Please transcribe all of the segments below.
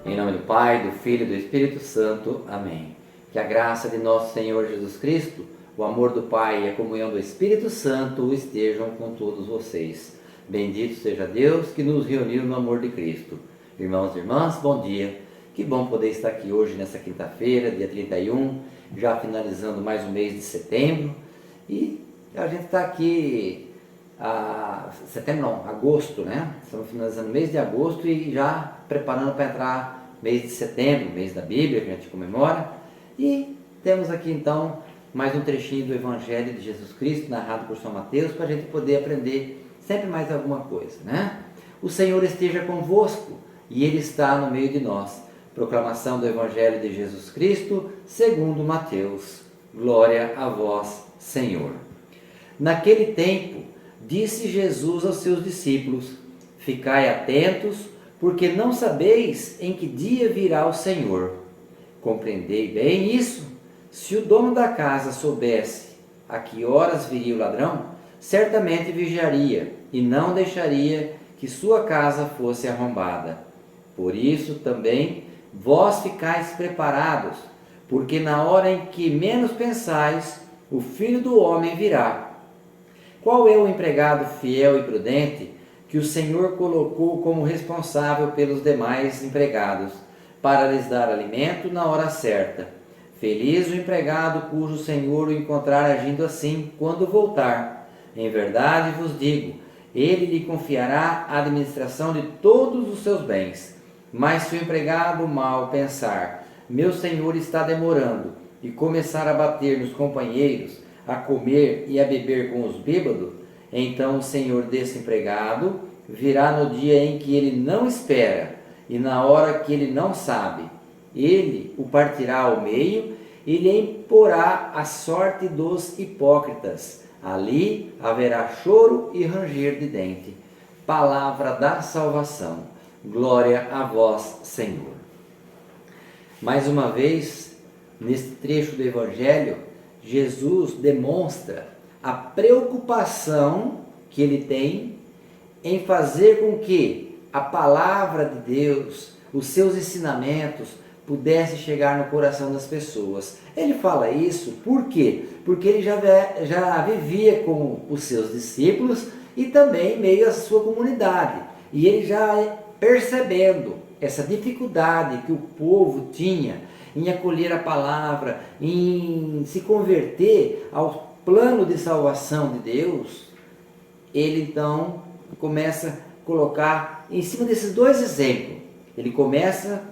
Em nome do Pai, do Filho e do Espírito Santo. Amém. Que a graça de nosso Senhor Jesus Cristo, o amor do Pai e a comunhão do Espírito Santo estejam com todos vocês. Bendito seja Deus que nos reuniu no amor de Cristo. Irmãos e irmãs, bom dia. Que bom poder estar aqui hoje nessa quinta-feira, dia 31, já finalizando mais um mês de setembro. E a gente está aqui, agosto, né? Estamos finalizando o mês de agosto e já preparando para entrar mês de setembro, mês da Bíblia, que a gente comemora. E temos aqui então mais um trechinho do Evangelho de Jesus Cristo, narrado por São Mateus, para a gente poder aprender sempre mais alguma coisa, né? O Senhor esteja convosco e Ele está no meio de nós. Proclamação do Evangelho de Jesus Cristo, segundo Mateus. Glória a vós, Senhor. Naquele tempo, disse Jesus aos seus discípulos: ficai atentos, porque não sabeis em que dia virá o Senhor. Compreendei bem isso. Se o dono da casa soubesse a que horas viria o ladrão, certamente vigiaria e não deixaria que sua casa fosse arrombada. Por isso também vós ficais preparados, porque na hora em que menos pensais, o Filho do Homem virá. Qual é o empregado fiel e prudente que o Senhor colocou como responsável pelos demais empregados, para lhes dar alimento na hora certa? Feliz o empregado cujo Senhor o encontrar agindo assim quando voltar. Em verdade vos digo, ele lhe confiará a administração de todos os seus bens. Mas se o empregado mal pensar, meu senhor está demorando, e começar a bater nos companheiros, a comer e a beber com os bêbados, então o senhor desse empregado virá no dia em que ele não espera e na hora que ele não sabe. Ele o partirá ao meio e lhe imporá a sorte dos hipócritas. Ali haverá choro e ranger de dente. Palavra da salvação. Glória a vós, Senhor. Mais uma vez, neste trecho do Evangelho, Jesus demonstra a preocupação que ele tem em fazer com que a palavra de Deus, os seus ensinamentos, pudesse chegar no coração das pessoas. Ele fala isso por quê? Porque ele já vivia com os seus discípulos e também meio à sua comunidade. E ele já percebendo essa dificuldade que o povo tinha em acolher a palavra, em se converter ao plano de salvação de Deus, ele então começa a colocar em cima desses dois exemplos. Ele começa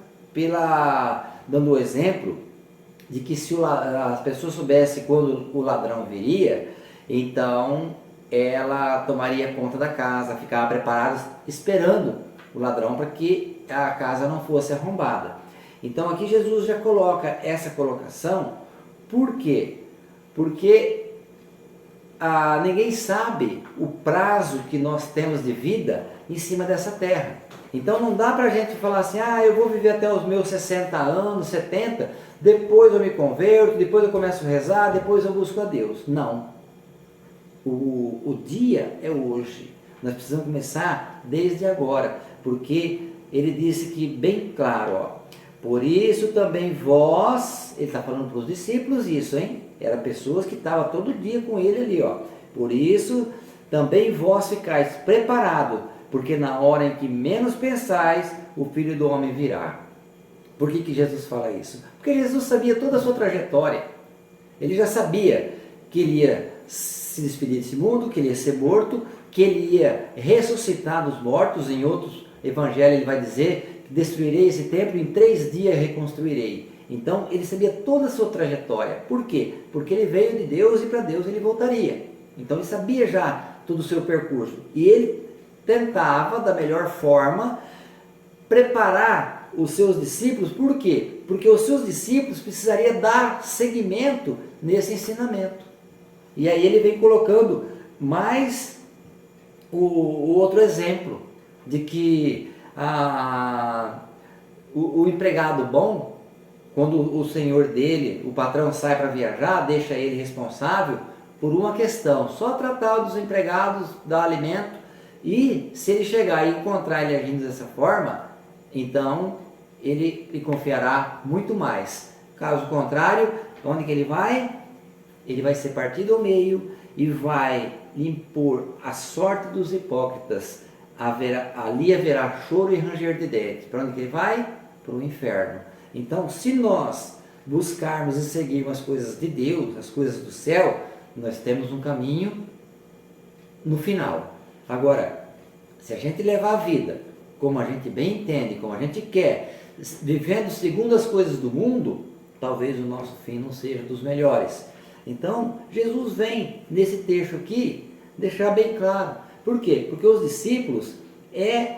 dando o exemplo de que se as pessoas soubessem quando o ladrão viria, então ela tomaria conta da casa, ficava preparada esperando o ladrão para que a casa não fosse arrombada. Então aqui Jesus já coloca essa colocação. Por quê? Porque ninguém sabe o prazo que nós temos de vida em cima dessa terra. Então não dá para a gente falar assim, eu vou viver até os meus 60 anos, 70, depois eu me converto, depois eu começo a rezar, depois eu busco a Deus. Não. O dia é hoje. Nós precisamos começar desde agora, porque ele disse que bem claro, por isso também vós, ele está falando para os discípulos isso, hein? Eram pessoas que estavam todo dia com ele ali, Por isso também vós ficais preparados, porque na hora em que menos pensais, o Filho do Homem virá. Por que Jesus fala isso? Porque Jesus sabia toda a sua trajetória. Ele já sabia que ele ia se despedir desse mundo, que ele ia ser morto, que ele ia ressuscitar dos mortos. Em outros evangelhos ele vai dizer que destruirei esse templo, em 3 dias reconstruirei. Então ele sabia toda a sua trajetória. Por quê? Porque ele veio de Deus e para Deus ele voltaria. Então ele sabia já todo o seu percurso. E ele tentava, da melhor forma, preparar os seus discípulos. Por quê? Porque os seus discípulos precisariam dar seguimento nesse ensinamento. E aí ele vem colocando mais o outro exemplo, de que o empregado bom, quando o senhor dele, o patrão, sai para viajar, deixa ele responsável por uma questão, só tratar dos empregados, dar alimento, e se ele chegar e encontrar ele agindo dessa forma, então ele lhe confiará muito mais. Caso contrário, onde que ele vai? Ele vai ser partido ao meio e vai lhe impor a sorte dos hipócritas. Ali haverá choro e ranger de dentes. Para onde que ele vai? Para o inferno. Então, se nós buscarmos e seguirmos as coisas de Deus, as coisas do céu, nós temos um caminho no final. Agora, se a gente levar a vida como a gente bem entende, como a gente quer, vivendo segundo as coisas do mundo, talvez o nosso fim não seja dos melhores. Então, Jesus vem nesse texto aqui deixar bem claro. Por quê? Porque os discípulos é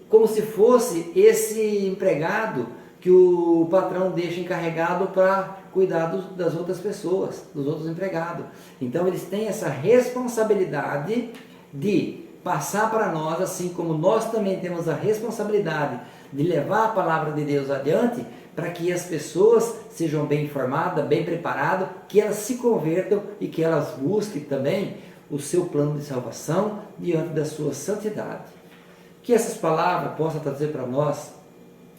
como se fosse esse empregado que o patrão deixa encarregado para cuidar das outras pessoas, dos outros empregados. Então, eles têm essa responsabilidade de passar para nós, assim como nós também temos a responsabilidade de levar a palavra de Deus adiante, para que as pessoas sejam bem informadas, bem preparadas, que elas se convertam e que elas busquem também o seu plano de salvação diante da sua santidade. Que essas palavras possam trazer para nós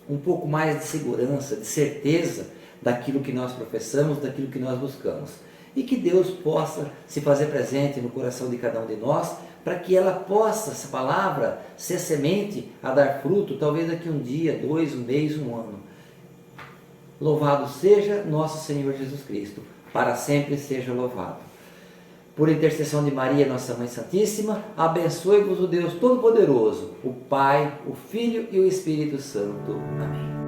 um pouco mais de segurança, de certeza daquilo que nós professamos, daquilo que nós buscamos. E que Deus possa se fazer presente no coração de cada um de nós, para que ela possa, essa palavra, ser semente a dar fruto, talvez daqui um dia, 2, um mês, um ano. Louvado seja nosso Senhor Jesus Cristo, para sempre seja louvado. Por intercessão de Maria, nossa Mãe Santíssima, abençoe-vos o Deus Todo-Poderoso, o Pai, o Filho e o Espírito Santo. Amém.